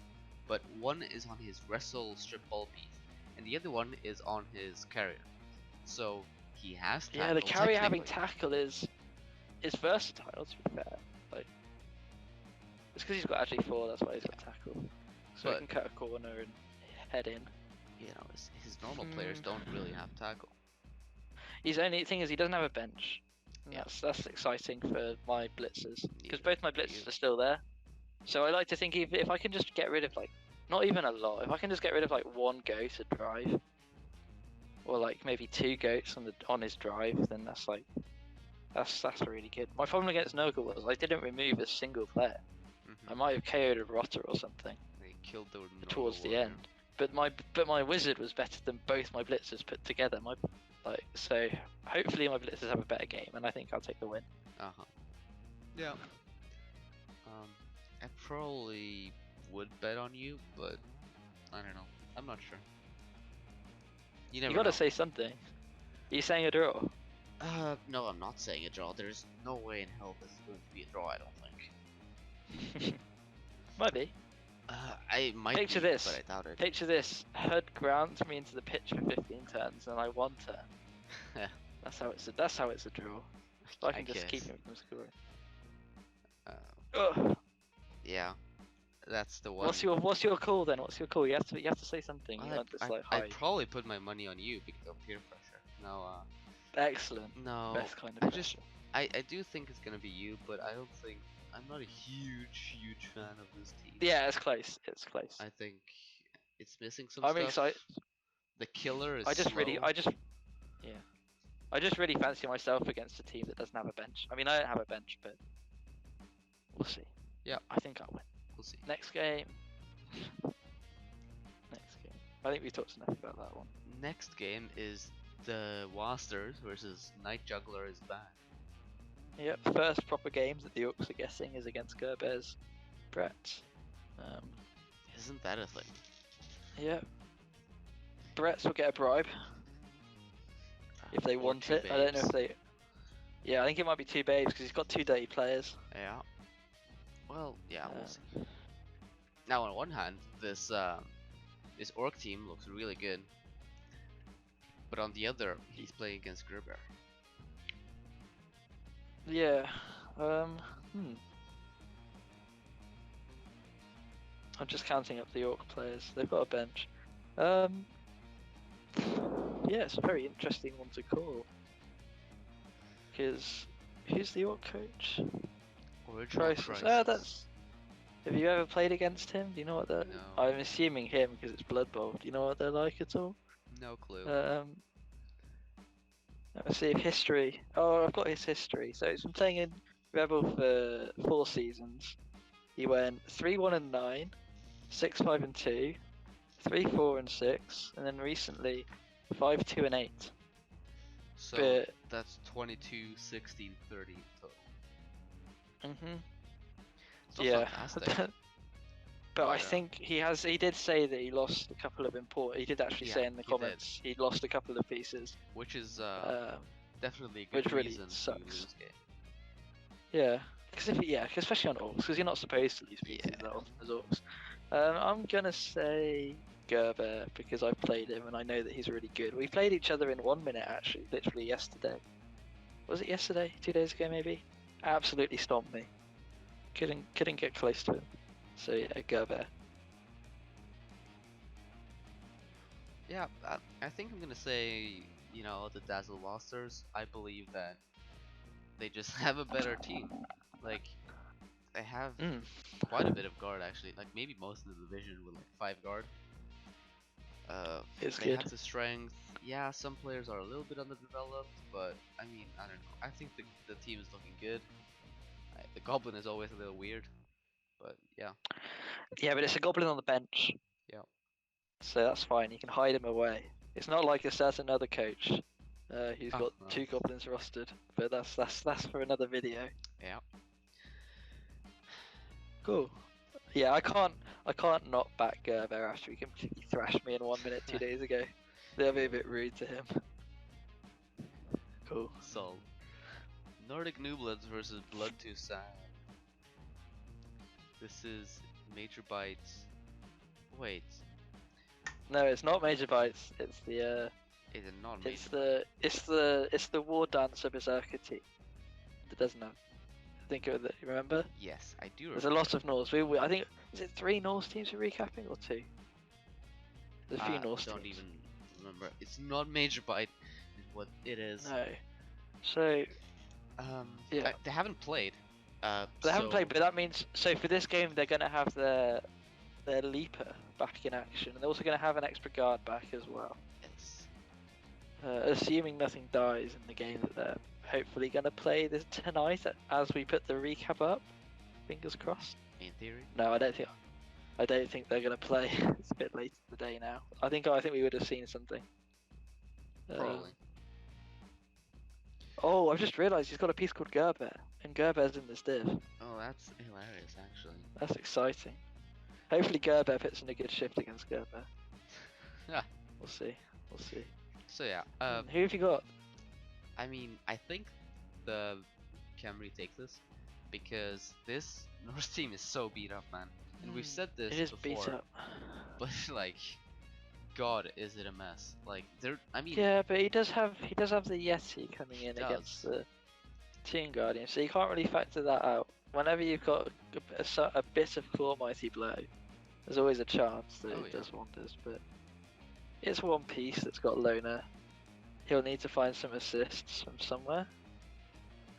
but one is on his wrestle strip ball piece, and the other one is on his carrier. So he has tackle. Yeah, the carrier having tackle is versatile, to be fair. Like, it's because he's got actually 4. That's why he's got tackle. So he can cut a corner and head in. You know, his normal players don't really have tackle. His only thing is he doesn't have a bench. Yeah. That's exciting for my blitzers, because both my blitzers are still there. So I like to think if I can just get rid of, like, not even a lot, if I can just get rid of like 1 goat to drive, or like maybe 2 goats on his drive, then that's really good. My problem against Nurgle was I didn't remove a single player. I might have KO'd a Rotter or something. They killed the towards the end. But my wizard was better than both my blitzers put together. So hopefully my blitzers have a better game, and I think I'll take the win. Yeah. I probably would bet on you, but I don't know. I'm not sure. You gotta say something. Are you saying a draw? No, I'm not saying a draw. There's no way in hell this is going to be a draw, I don't think. Might be. I might Picture be, this. but I doubt it. Picture this. Hud grounds me into the pitch for 15 turns, and I 1 turn. That's how it's a draw. So I can just keep him from scoring. Yeah, that's the one. What's your call then? What's your call? You have to say something. I'd probably put my money on you because of peer pressure. No. Excellent. No. Best kind of pressure. I do think it's gonna be you, but I don't think. I'm not a huge fan of this team. Yeah, it's close. It's close. I think it's missing some I'm stuff. excited. The killer is I just slow. really fancy myself against a team that doesn't have a bench. I mean, I don't have a bench, but we'll see. Yeah. I think I'll win. We'll see. Next game. I think we talked enough about that one. Next game is the Wasters versus Night Juggler is back. Yep, first proper game that the Orcs are getting is against Gerber's Brett. Isn't that a thing? Yep. Brett's will get a bribe if they want it. Babes. I don't know if they. Yeah, I think it might be 2 babes because he's got 2 dirty players. Yeah. Well, yeah, we'll see. Now, on one hand, this Orc team looks really good, but on the other, he's playing against Gerber. Yeah. I'm just counting up the Orc players. They've got a bench. Yeah, it's a very interesting one to call. Because who's the Orc coach? Crisis. That's. Have you ever played against him? Do you know what they're? No. I'm assuming him because it's Blood Bowl. Do you know what they're like at all? No clue. Let's see if history. Oh, I've got his history. So he's been playing in REBBL for 4 seasons. He went 3-1-9, 6-5-2, 3-4-6, and then recently 5-2-8. So that's 22, 16, 30 total. Yeah. Fantastic. But I think he did say that he lost a couple of he did actually say in the comments he'd lost a couple of pieces. Which is definitely a good reason to lose game. Yeah, especially on Orcs, because you're not supposed to lose pieces as Orcs. I'm gonna say Gerber because I've played him and I know that he's really good. We played each other in 1 minute actually, literally yesterday. Was it yesterday? 2 days ago maybe? absolutely stomped me. Couldn't get close to him. So yeah, Gerber. Yeah, I think I'm gonna say, you know, the Dazzle Monsters. I believe that they just have a better team. Like, they have quite a bit of guard actually. Like maybe most of the division with like 5 guard. It's They good. have the strength. Yeah, some players are a little bit underdeveloped, but I mean, I don't know. I think the team is looking good. The Goblin is always a little weird, but yeah, Yeah, but it's a goblin on the bench, yeah. so that's fine. You can hide him away. It's not like it's as another coach who's Oh, got well, 2 goblins rostered, but that's for another video. yeah. Cool. Yeah, I can't not back Gerber after he completely thrashed me in 1 minute 2 days ago. That'll be a bit rude to him. Cool. So, Nordic Newbloods versus Blood to Sand. This is Major Bites. Wait, No, it's not Major Bites. It's the is it not Major it's the War Dancer Berserker team that doesn't have. Think of it. You remember? Yes, I do There's remember. a lot of Norse. I think is it 3 Norse teams we're recapping or 2? There's a few Norse Don't teams. even remember. It's not Major Bite, is what it is. No. So yeah, they haven't played. they haven't played, but that means so for this game they're gonna have their leaper back in action, and they're also gonna have an extra guard back as well. Yes. Assuming nothing dies in the game that they're hopefully gonna play this tonight as we put the recap up. Fingers crossed. In theory. No, I don't think they're gonna play. It's a bit late in the day now. I think we would have seen something. Probably. Oh, I've just realised he's got a piece called Gerber, and Gerber's in this div. Oh, that's hilarious, actually. That's exciting. Hopefully Gerber puts in a good shift against Gerber. Yeah. We'll see. So yeah. Who have you got? I mean, I think the Camry takes this because this Norse team is so beat up, man. And we've said this It is before, beat up. but like, God, is it a mess? Like, I mean, Yeah, but he does have the Yeti coming in does. against the Team Guardian, so you can't really factor that out. Whenever you've got a bit of Claw Mighty Blow, there's always a chance that it does wonders, but it's one piece that's got Loner. He'll need to find some assists from somewhere.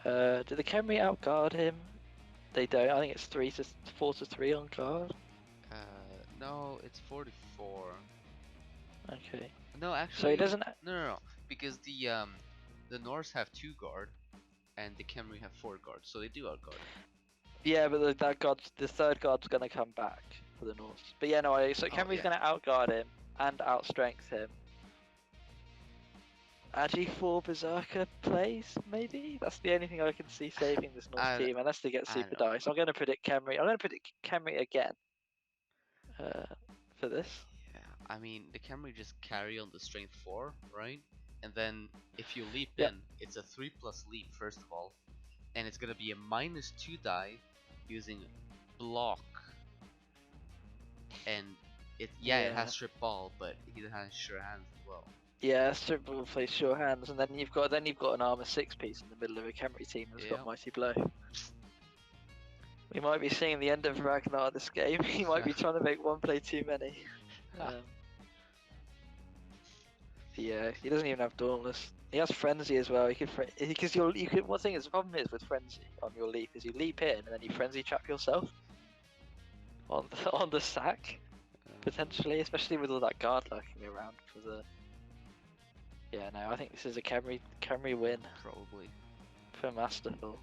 Do the Khemri outguard him? They don't. I think it's 4 to 3 on guard. No, it's 44. Okay. No, actually. So he doesn't. No, because the Norse have 2 guard, and the Khemri have 4 guard, so they do outguard. Yeah, but the third guard's gonna come back for the Norse. But yeah, no. So Khemri's gonna outguard him and outstrength him. Agi 4 Berserker plays, maybe? That's the only thing I can see saving this Norse team, unless they get super dice. I'm going to predict Khemri. I'm going to predict Khemri again for this. Yeah, I mean, the Khemri just carry on the strength 4, right? And then if you leap in, it's a 3+ leap, first of all. And it's going to be a -2 die using block. And it has strip ball, but he has sure hands as well. Yeah, strip ball plays sure hands, and then you've got an armor 6 piece in the middle of a Khemri team that's got Mighty Blow. We might be seeing the end of Ragnar this game. He might be trying to make one play too many. Yeah, he doesn't even have Dauntless. He has Frenzy as well. Because one thing is the problem is with Frenzy on your leap is you leap in and then you Frenzy trap yourself on the sack potentially, especially with all that guard lurking around for the. Yeah, no, I think this is a Khemri win. Probably. For Masterful.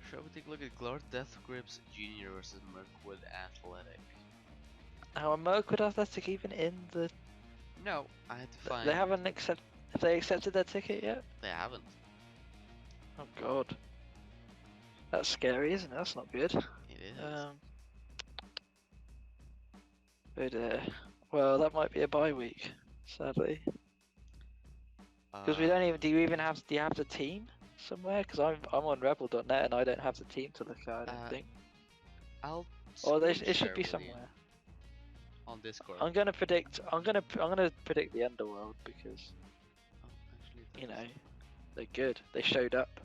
Shall we take a look at Glart Death Grips Jr. versus Mirkwood Athletic? Now, are Mirkwood Athletic even in the... No, I had to find... They haven't have they accepted their ticket yet? They haven't. Oh god. That's scary, isn't it? That's not good. It is. But, well, that might be a bye week. Sadly, because we don't even. Do you have the team somewhere? Because I'm on REBBL.net and I don't have the team to look at. I don't think. It should be somewhere. On Discord. I'm gonna predict the Underworld because. Oh, actually, you know, They're good. They showed up.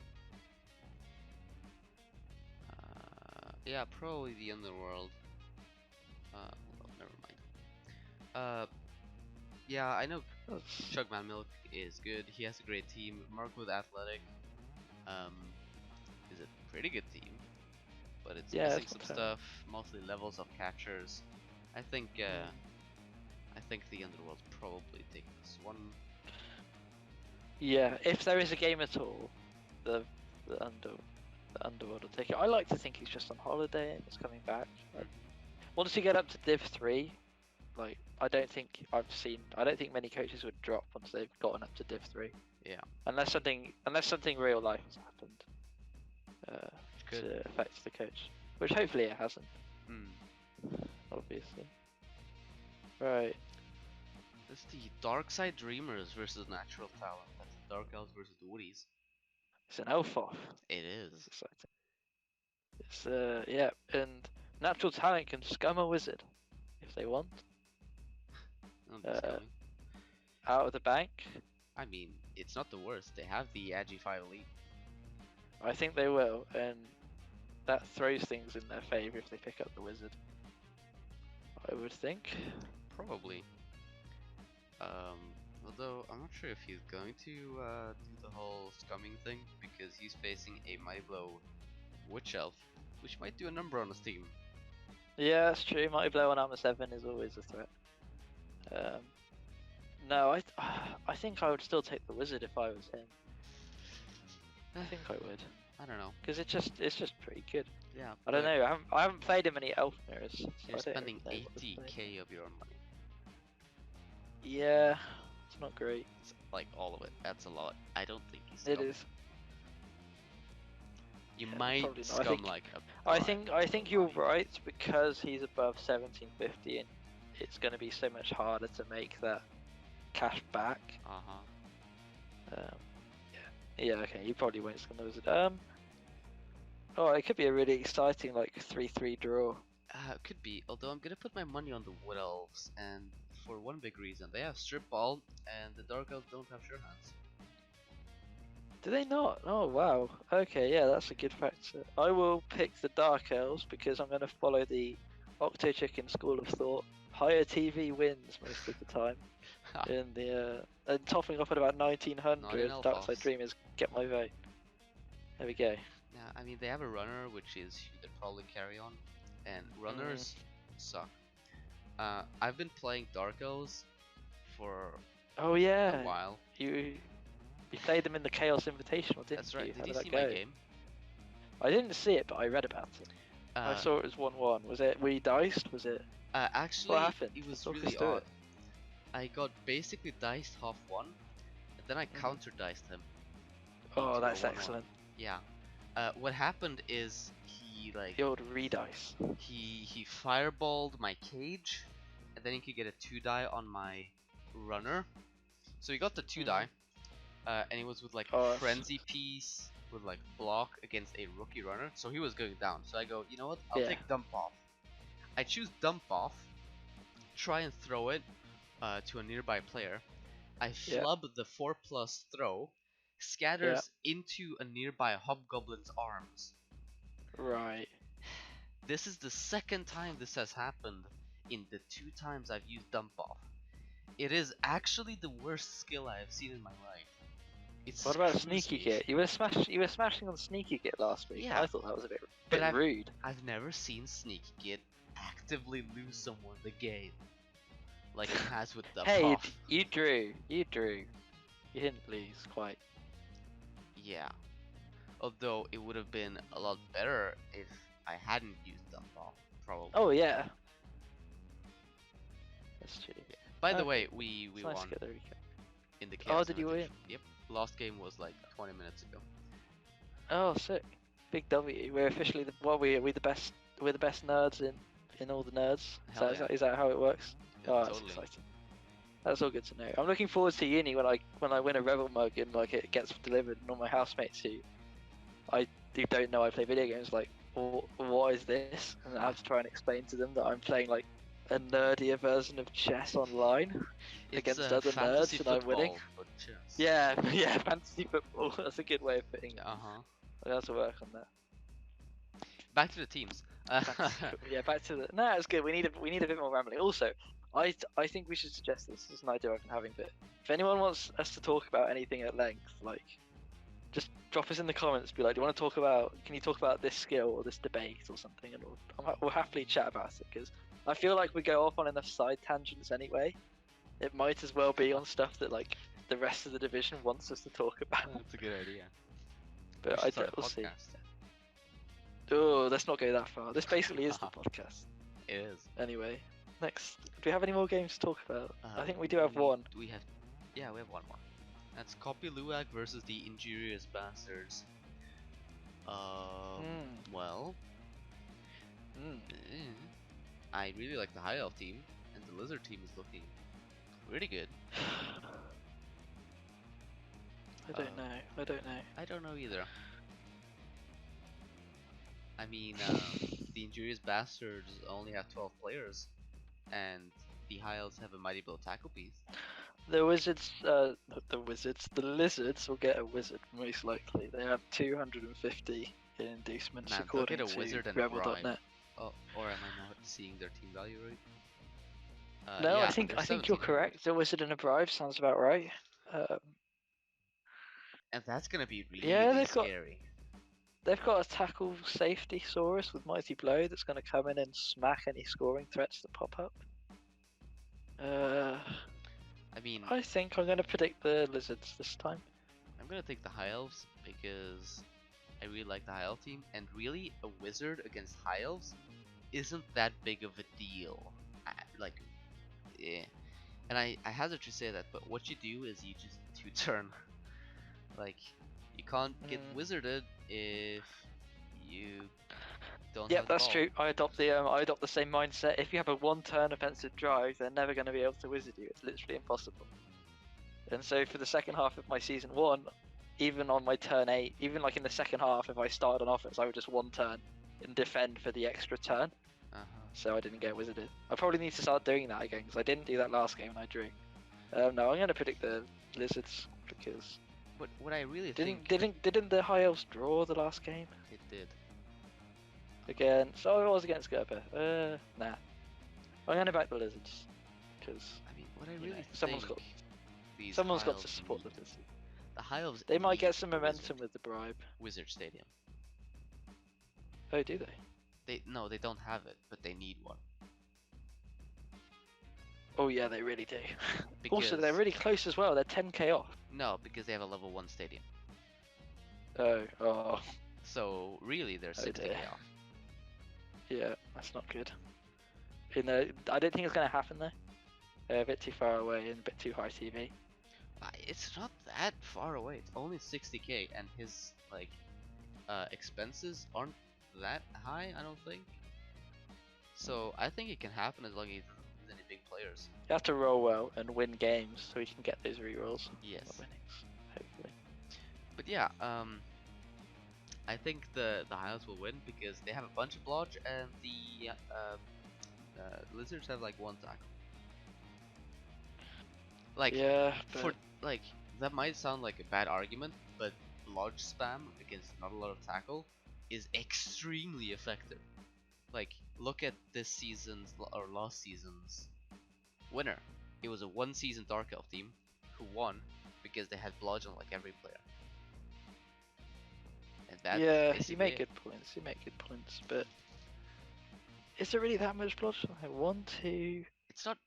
Yeah, probably the Underworld. Hold on, never mind. Yeah, I know Chugman Milk is good. He has a great team. Mark with Athletic is a pretty good team, but it's missing some stuff. Mostly levels of catchers. I think the Underworld's probably taking this one. Yeah, if there is a game at all, the Underworld will take it. I like to think he's just on holiday and he's coming back. Once you get up to Div 3, like I don't think many coaches would drop once they've gotten up to Div 3. Yeah. Unless something real life has happened to affect the coach, which hopefully it hasn't. Obviously. Right. This is the Dark Side Dreamers versus Natural Talent. That's the Dark Elves versus the Woodies. It's an elf off. It is. That's exciting. It's yeah, and Natural Talent can scum a wizard if they want. Out of the bank. I mean, it's not the worst. They have the Agi 5 Elite. I think they will, and that throws things in their favor if they pick up the wizard. I would think. Probably. Although I'm not sure if he's going to do the whole scumming thing, because he's facing a Mighty Blow Witch Elf, which might do a number on his team. Yeah, that's true. Mighty Blow on Armor 7 is always a threat. No, I think I would still take the wizard if I was him. I think I would. I don't know. Because it's just pretty good. Yeah. I don't know. I haven't played him many elf mirrors. So you're spending 80k of your own money. Yeah, it's not great. It's like all of it. That's a lot. I don't think he's. It is. You might scum like a. I think you're right, because he's above 1750 and it's going to be so much harder to make that cash back. Yeah, okay, you probably won't scum the wizard. Oh, it could be a really exciting like 3-3 draw. It could be, although I'm gonna put my money on the Wood Elves, and for one big reason, they have Strip Ball, and the Dark Elves don't have Sure Hands. Do they not? Oh wow. Okay, yeah, that's a good factor. I will pick the Dark Elves because I'm going to follow the Octo Chicken school of thought. Higher TV wins most of the time. And and topping off at about 1900, Dark Side Dreamers get my vote. There we go. Yeah, I mean they have a runner, which is who they'd probably carry on, and runners suck. I've been playing Dark Elves for a while. You played them in the Chaos Invitational, didn't you? That's right. How Did did you see that my go? game? I didn't see it, but I read about it. I saw it was 1-1. Was it? Were you diced? Was it? Actually, what happened? It was really odd. I got basically diced half one, and then I counter diced him. Oh, that's excellent. Yeah. What happened is he like the old redice. He fireballed my cage, and then he could get a 2-die on my runner. So he got the 2-die, and it was with like a frenzy piece with like block against a rookie runner. So he was going down. So I go, you know what? I'll take dump off. I choose dump off. Try and throw it to a nearby player. I flub the 4+ throw, scatters into a nearby hobgoblin's arms. Right. This is the second time this has happened in the 2 times I've used dump off. It is actually the worst skill I have seen in my life. What about Sneaky Git? You were smashing on Sneaky Git last week. Yeah. I thought that was a bit rude. I've never seen Sneaky Git actively lose someone the game like it has with the Hey, Puff. you drew. You didn't lose quite. Yeah. Although it would have been a lot better if I hadn't used dump off, probably. Oh yeah. That's true. Yeah. By the way, we nice won to get the recap. in the Chaos. Oh, did you win? Yep. Last game was like 20 minutes ago. Oh, sick. Big W. We're officially we're the best. We're the best nerds in all the nerds. Is that how it works? Yeah, oh, that's exciting. That's all good to know. I'm looking forward to uni when I win a REBBL mug and like it gets delivered, and all my housemates who don't know I play video games like, what is this? And I have to try and explain to them that I'm playing like a nerdier version of chess online against other nerds, and I'm winning. But chess. Yeah, yeah, fantasy football. That's a good way of putting it. Uh-huh. I have to work on that. Back to the teams. Yeah, back to the. No, it's good. We need a bit more rambling. Also, I think we should suggest this. This is an idea I've been having. But if anyone wants us to talk about anything at length, like, just drop us in the comments. Be like, do you want to talk about? Can you talk about this skill or this debate or something? And we'll happily chat about it, because I feel like we go off on enough side tangents anyway. It might as well be on stuff that like the rest of the division wants us to talk about. That's a good idea. But we'll see. Podcast. Oh, let's not go that far. This basically is the podcast. It is. Anyway, next. Do we have any more games to talk about? I think we do have one. We have. Yeah, we have one more. That's Copy Luwak versus the Injurious Bastards. Well. I really like the High Elf team, and the Lizard team is looking pretty good. I don't know. I don't know either. I mean, the Injurious Bastards only have 12 players, and the High Elves have a mighty blow tackle piece. The Lizards will get a wizard most likely. They have 250 in inducements according to REBBL.net. Oh, or am I not seeing their team value right? No, yeah, I think you're correct. The wizard and a bribe sounds about right. And that's gonna be really scary. They've got a tackle safety Saurus with Mighty Blow that's going to come in and smack any scoring threats that pop up. I mean, I think I'm going to predict the Lizards this time. I'm going to take the High Elves because I really like the High Elf team, and really a wizard against High Elves isn't that big of a deal. And I hazard to say that, but what you do is you just two-turn. Like, you can't get wizarded if you don't. Yep, that's true. I adopt the same mindset. If you have a one-turn offensive drive, they're never going to be able to wizard you. It's literally impossible. And so for the second half of my season 1, even on my turn 8, even like in the second half, if I started on offense, I would just one turn and defend for the extra turn. So I didn't get wizarded. I probably need to start doing that again, because I didn't do that last game and I drew. No, I'm going to predict the Lizards, because what I really didn't the High Elves draw the last game? It did. Again, so it was against Gerber. Nah. I'm going to back the Lizards, because I mean, what I really someone's got to support the Lizards. The High Elves. They might get some momentum with the bribe. Wizard Stadium. Oh, do they? They don't have it, but they need one. Oh yeah, they really do. Also, they're really close as well. They're 10k off. No, because they have a level 1 stadium. Oh. So really, they're 60k off. Yeah, that's not good. I don't think it's going to happen though. They're a bit too far away and a bit too high TV. It's not that far away. It's only 60k, and his expenses aren't that high, I don't think. So I think it can happen as long as there's any big players. You have to roll well and win games so we can get those rerolls. Yes. Winnings, hopefully. But yeah, I think the High Elves will win because they have a bunch of blodge, and the Lizards have like 1 tackle. Like, yeah, for like that might sound like a bad argument, but blodge spam against not a lot of tackle is extremely effective. Like, look at this season's or last season's winner. It was a 1-season Dark Elf team who won because they had blodge on like every player. And that you make good points. But is there really that much blodge? 1, 2. It's not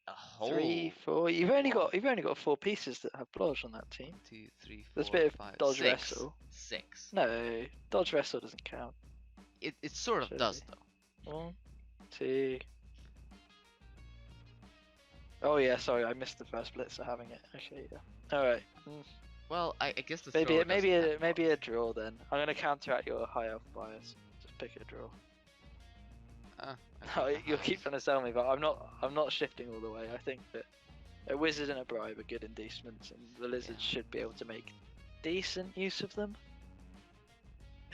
a whole. 3, 4. You've only got 4 pieces that have blodge on that team. 2, 3, 4. There's a bit of 5, dodge 6. wrestle. 6. No, dodge wrestle doesn't count. It sort of does though. 1, 2. Oh yeah, sorry, I missed the first blitzer having it. Okay, yeah. All right. Well, I guess the maybe a draw then. I'm gonna counteract your high elf bias. Just pick a draw. You'll keep trying to sell me, but I'm not shifting all the way. I think that a wizard and a bribe are good inducements, and the Lizards should be able to make decent use of them.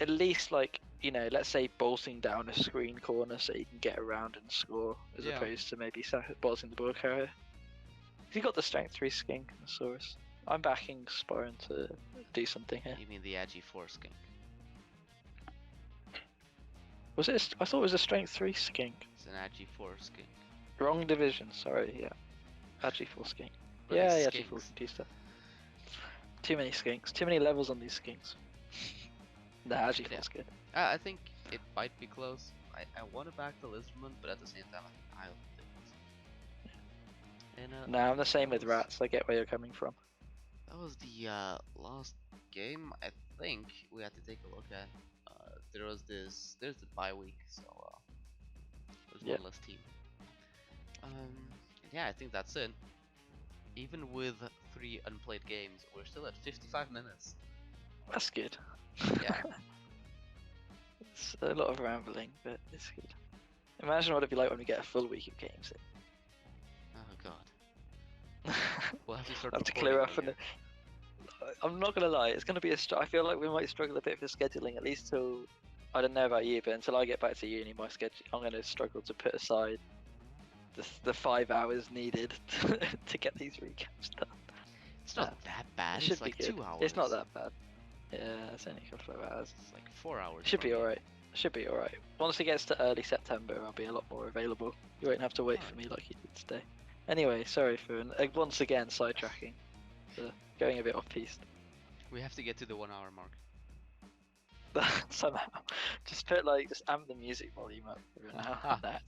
At least, like, you know, let's say bolting down a screen corner so you can get around and score, as Yeah. opposed to maybe bolting the ball carrier. If you got the strength 3 skink, Saurus, I'm backing Sporin to do something here. You mean the Agi 4 skink? Was it? I thought it was a strength 3 skink. It's an Agi 4 skink. Wrong division. Sorry. Yeah. Agi 4 skink. Bloody Yeah, Agi 4 skinks. do stuff. Too many skinks. Too many levels on these skinks. Nah, Agi 4's good. I think it might be close. I want to back the Lizardman, but at the same time, I don't think it's. And, Nah, I'm the same with rats. I get where you're coming from. that was the last game. I think we had to take a look at. There's the bye week, so there's one less team. Yeah, I think that's it. Even with 3 unplayed games, we're still at 55 minutes. That's good. Yeah. It's a lot of rambling, but it's good. Imagine what it'd be like when we get a full week of games in. Oh god. We'll have to start. I have to clear up and I'm not gonna lie, it's gonna be I feel like we might struggle a bit for scheduling, at least till, I don't know about you, but until I get back to uni, my schedule, I'm gonna struggle to put aside the 5 hours needed to get these recaps done. It's not that bad. It should It's like be good. 2 hours. It's not that bad. Yeah, it's only a couple of hours. It's like 4 hours. Should be probably. alright. Should be alright. Once it gets to early September, I'll be a lot more available. You won't have to wait for me like you did today. Anyway, sorry for once again sidetracking. Going a bit off piste. We have to get to the 1 hour mark. Somehow. Just amp the music volume up for an hour.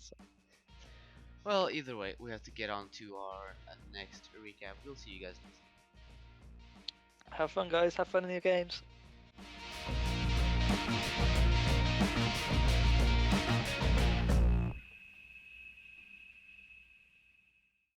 Well, either way, we have to get on to our next recap. We'll see you guys next time. Have fun, guys. Have fun in your games.